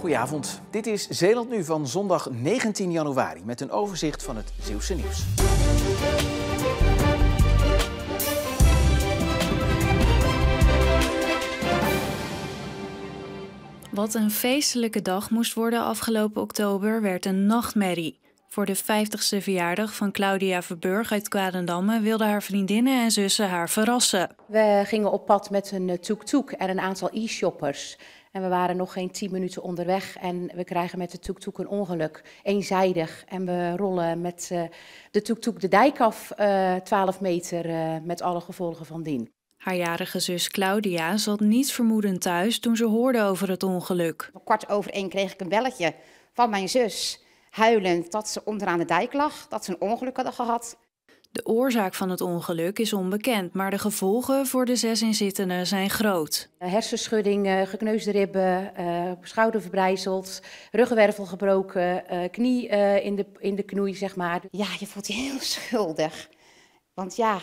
Goedenavond, dit is Zeeland Nu van zondag 19 januari met een overzicht van het Zeeuwse nieuws. Wat een feestelijke dag moest worden afgelopen oktober werd een nachtmerrie. Voor de 50ste verjaardag van Claudia Verburg uit Kwadendamme wilden haar vriendinnen en zussen haar verrassen. We gingen op pad met een tuk-tuk en een aantal e-shoppers. En we waren nog geen 10 minuten onderweg en we krijgen met de tuk-tuk een ongeluk, eenzijdig. En we rollen met de tuk-tuk de dijk af, 12 meter, met alle gevolgen van dien. Haar jarige zus Claudia zat niets vermoedend thuis toen ze hoorde over het ongeluk. Om 1:15 kreeg ik een belletje van mijn zus, huilend dat ze onderaan de dijk lag, dat ze een ongeluk hadden gehad. De oorzaak van het ongeluk is onbekend, maar de gevolgen voor de 6 inzittenden zijn groot. Hersenschudding, gekneusde ribben, schouder verbrijzeld, ruggenwervel gebroken, knie in de knoei, zeg maar. Ja, je voelt je heel schuldig. Want ja,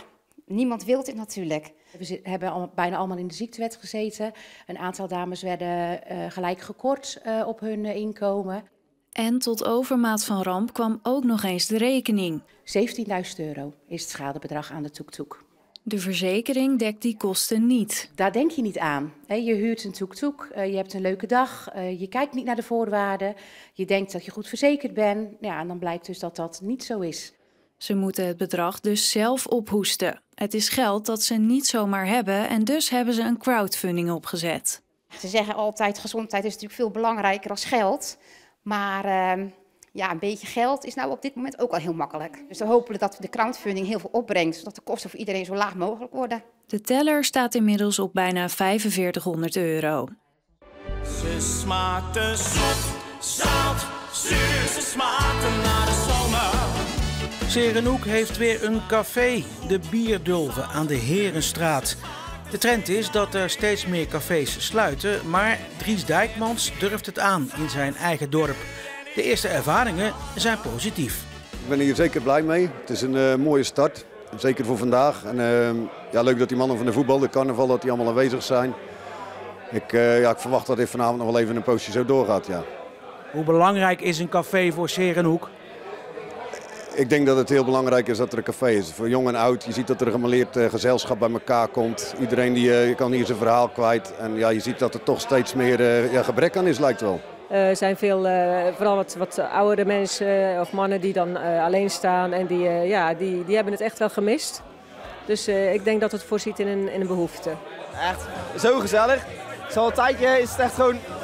niemand wil dit natuurlijk. We hebben bijna allemaal in de ziektewet gezeten. Een aantal dames werden gelijk gekort op hun inkomen. En tot overmaat van ramp kwam ook nog eens de rekening. €17.000 is het schadebedrag aan de tuk-tuk. De verzekering dekt die kosten niet. Daar denk je niet aan. Je huurt een tuk-tuk, je hebt een leuke dag, je kijkt niet naar de voorwaarden. Je denkt dat je goed verzekerd bent. Ja, en dan blijkt dus dat dat niet zo is. Ze moeten het bedrag dus zelf ophoesten. Het is geld dat ze niet zomaar hebben en dus hebben ze een crowdfunding opgezet. Ze zeggen altijd, gezondheid is natuurlijk veel belangrijker dan geld. Maar ja, een beetje geld is nou op dit moment ook al heel makkelijk. Dus we hopen dat de crowdfunding heel veel opbrengt, zodat de kosten voor iedereen zo laag mogelijk worden. De teller staat inmiddels op bijna €4500. Ze smaakte zoet, zout, zuur, ze smaakte naar de zomer. 'S Heerenhoek heeft weer een café, de Bierdulve aan de Herenstraat. De trend is dat er steeds meer cafés sluiten, maar Dries Dijkmans durft het aan in zijn eigen dorp. De eerste ervaringen zijn positief. Ik ben hier zeker blij mee. Het is een mooie start, zeker voor vandaag. En, ja, leuk dat die mannen van de voetbal, de carnaval, dat die allemaal aanwezig zijn. Ik verwacht dat dit vanavond nog wel even een poosje zo doorgaat. Ja. Hoe belangrijk is een café voor 's Heerenhoek? Ik denk dat het heel belangrijk is dat er een café is. Voor jong en oud. Je ziet dat er een gemêleerd gezelschap bij elkaar komt. Iedereen die kan hier zijn verhaal kwijt. En ja, je ziet dat er toch steeds meer gebrek aan is, lijkt wel. Er zijn veel, vooral wat oudere mensen of mannen die dan alleen staan. En die hebben het echt wel gemist. Dus ik denk dat het voorziet in een behoefte. Echt zo gezellig.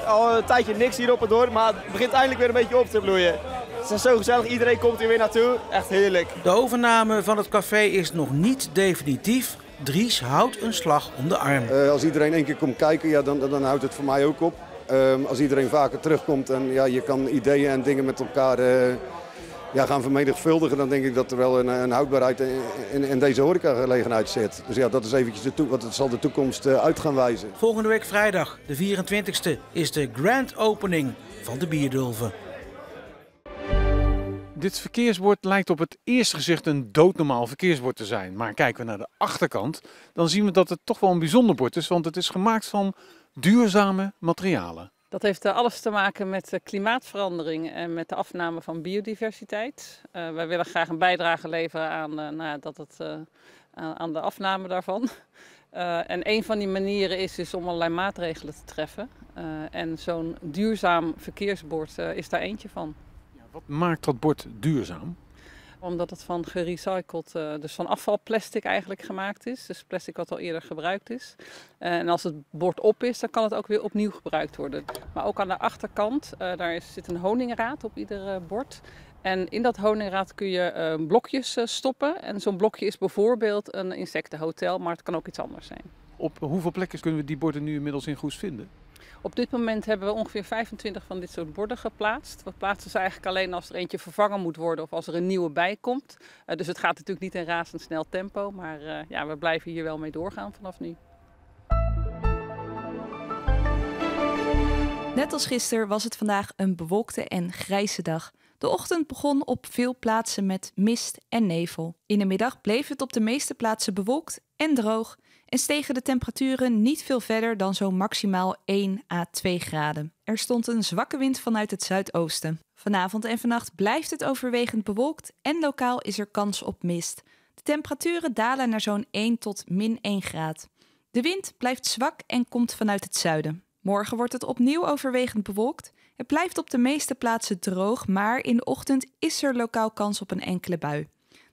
Al een tijdje niks hier op het dorp. Maar het begint eindelijk weer een beetje op te bloeien. Het is zo gezellig, iedereen komt hier weer naartoe. Echt heerlijk. De overname van het café is nog niet definitief. Dries houdt een slag om de arm. Als iedereen 1 keer komt kijken, ja, dan houdt het voor mij ook op. Als iedereen vaker terugkomt en ja, je kan ideeën en dingen met elkaar gaan vermenigvuldigen, dan denk ik dat er wel een houdbaarheid in deze horecagelegenheid zit. Dus ja, dat is eventjes wat het zal de toekomst uit gaan wijzen. Volgende week vrijdag, de 24e, is de grand opening van de Bierdulve. Dit verkeersbord lijkt op het eerste gezicht een doodnormaal verkeersbord te zijn. Maar kijken we naar de achterkant, dan zien we dat het toch wel een bijzonder bord is, want het is gemaakt van duurzame materialen. Dat heeft alles te maken met klimaatverandering en met de afname van biodiversiteit. Wij willen graag een bijdrage leveren aan de afname daarvan. En een van die manieren is dus om allerlei maatregelen te treffen. En zo'n duurzaam verkeersbord is daar eentje van. Wat maakt dat bord duurzaam? Omdat het van gerecycled, dus van afvalplastic eigenlijk gemaakt is. Dus plastic wat al eerder gebruikt is. En als het bord op is, dan kan het ook weer opnieuw gebruikt worden. Maar ook aan de achterkant, zit een honingraad op ieder bord. En in dat honingraad kun je blokjes stoppen. En zo'n blokje is bijvoorbeeld een insectenhotel, maar het kan ook iets anders zijn. Op hoeveel plekken kunnen we die borden nu inmiddels in Goes vinden? Op dit moment hebben we ongeveer 25 van dit soort borden geplaatst. We plaatsen ze eigenlijk alleen als er eentje vervangen moet worden of als er een nieuwe bij komt. Dus het gaat natuurlijk niet in razendsnel tempo, maar we blijven hier wel mee doorgaan vanaf nu. Net als gisteren was het vandaag een bewolkte en grijze dag. De ochtend begon op veel plaatsen met mist en nevel. In de middag bleef het op de meeste plaatsen bewolkt en droog en stegen de temperaturen niet veel verder dan zo'n maximaal 1 à 2 graden. Er stond een zwakke wind vanuit het zuidoosten. Vanavond en vannacht blijft het overwegend bewolkt en lokaal is er kans op mist. De temperaturen dalen naar zo'n 1 tot min 1 graad. De wind blijft zwak en komt vanuit het zuiden. Morgen wordt het opnieuw overwegend bewolkt. Het blijft op de meeste plaatsen droog, maar in de ochtend is er lokaal kans op een enkele bui.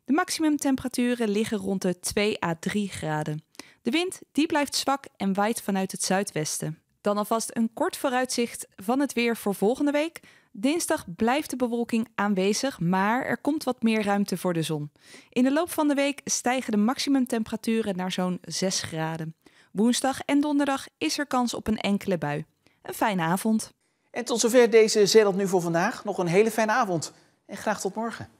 De maximumtemperaturen liggen rond de 2 à 3 graden. De wind die blijft zwak en waait vanuit het zuidwesten. Dan alvast een kort vooruitzicht van het weer voor volgende week. Dinsdag blijft de bewolking aanwezig, maar er komt wat meer ruimte voor de zon. In de loop van de week stijgen de maximumtemperaturen naar zo'n 6 graden. Woensdag en donderdag is er kans op een enkele bui. Een fijne avond. En tot zover deze Zeeland Nu voor vandaag. Nog een hele fijne avond en graag tot morgen.